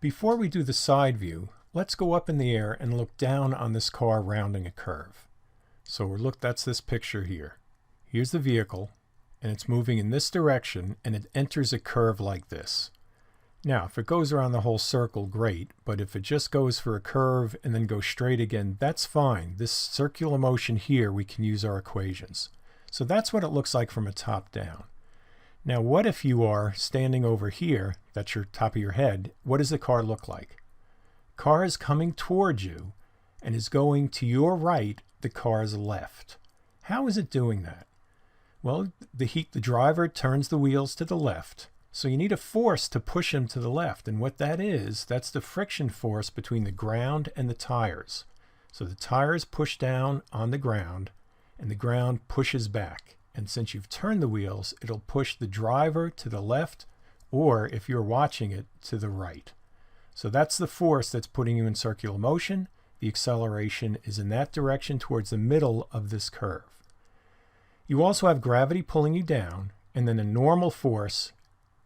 Before we do the side view, let's go up in the air and look down on this car rounding a curve. So look, that's this picture here. Here's the vehicle, and it's moving in this direction, and it enters a curve like this. Now, if it goes around the whole circle, great, but if it just goes for a curve and then goes straight again, that's fine. This circular motion here, we can use our equations. So that's what it looks like from a top down. Now, what if you are standing over here, that's your top of your head, what does the car look like? Car is coming towards you and is going to your right, the car's left. How is it doing that? Well, the driver turns the wheels to the left. So you need a force to push him to the left. And what that is, that's the friction force between the ground and the tires. So the tires push down on the ground and the ground pushes back. And since you've turned the wheels, it'll push the driver to the left, or if you're watching it, to the right. So that's the force that's putting you in circular motion. The acceleration is in that direction towards the middle of this curve. You also have gravity pulling you down, and then a normal force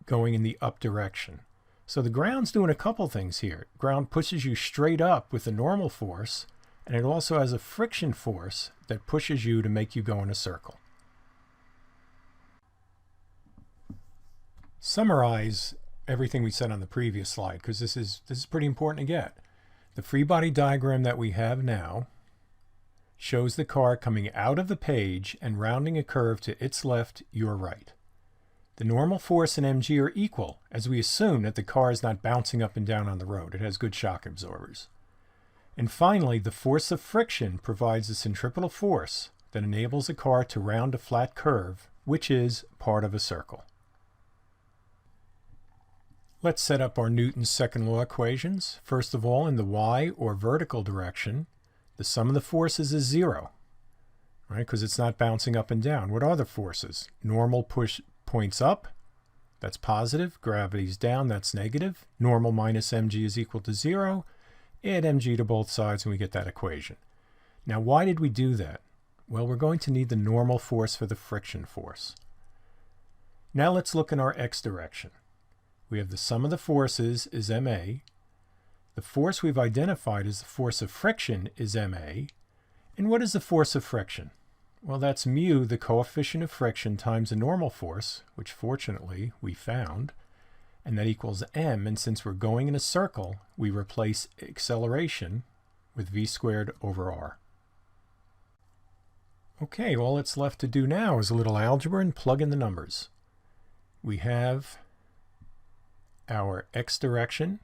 going in the up direction. So the ground's doing a couple things here. Ground pushes you straight up with a normal force, and it also has a friction force that pushes you to make you go in a circle. Summarize everything we said on the previous slide, because this is pretty important to get. The free body diagram that we have now shows the car coming out of the page and rounding a curve to its left, your right. The normal force and mg are equal, as we assume that the car is not bouncing up and down on the road. It has good shock absorbers. And finally, the force of friction provides a centripetal force that enables a car to round a flat curve, which is part of a circle. Let's set up our Newton's second law equations. First of all, in the y, or vertical direction, the sum of the forces is 0, right? Because it's not bouncing up and down. What are the forces? Normal points up, that's positive. Gravity's down, that's negative. Normal minus mg is equal to 0. Add mg to both sides and we get that equation. Now, why did we do that? Well, we're going to need the normal force for the friction force. Now let's look in our x direction. We have the sum of the forces is ma. The force we've identified as the force of friction is ma. And what is the force of friction? Well, that's mu, the coefficient of friction, times the normal force, which fortunately we found, and that equals m. And since we're going in a circle, we replace acceleration with v squared over r. Okay, all that's left to do now is a little algebra and plug in the numbers. We have our x direction.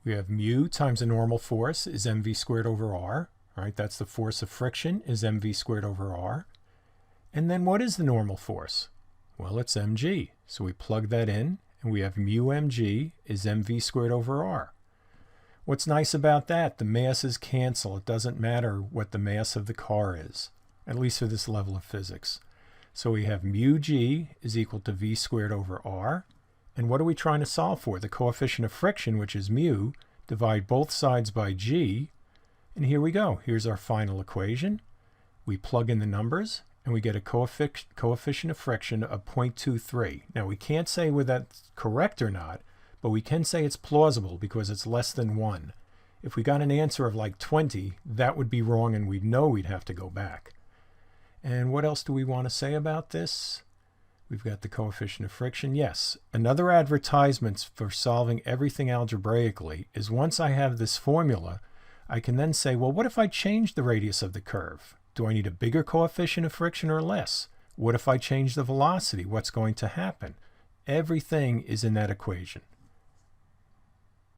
We have mu times the normal force is mv squared over r. Right, that's the force of friction is mv squared over r. And then what is the normal force? Well, it's mg. So we plug that in, and we have mu mg is mv squared over r. What's nice about that? The masses cancel. It doesn't matter what the mass of the car is, at least for this level of physics. So we have mu g is equal to v squared over r. And what are we trying to solve for? The coefficient of friction, which is mu, divide both sides by g. And here we go. Here's our final equation. We plug in the numbers, and we get a coefficient of friction of 0.23. Now, we can't say whether that's correct or not, but we can say it's plausible because it's less than 1. If we got an answer of like 20, that would be wrong, and we'd know we'd have to go back. And what else do we want to say about this? We've got the coefficient of friction. Yes, another advertisement for solving everything algebraically is once I have this formula, I can then say, well, what if I change the radius of the curve? Do I need a bigger coefficient of friction or less? What if I change the velocity? What's going to happen? Everything is in that equation.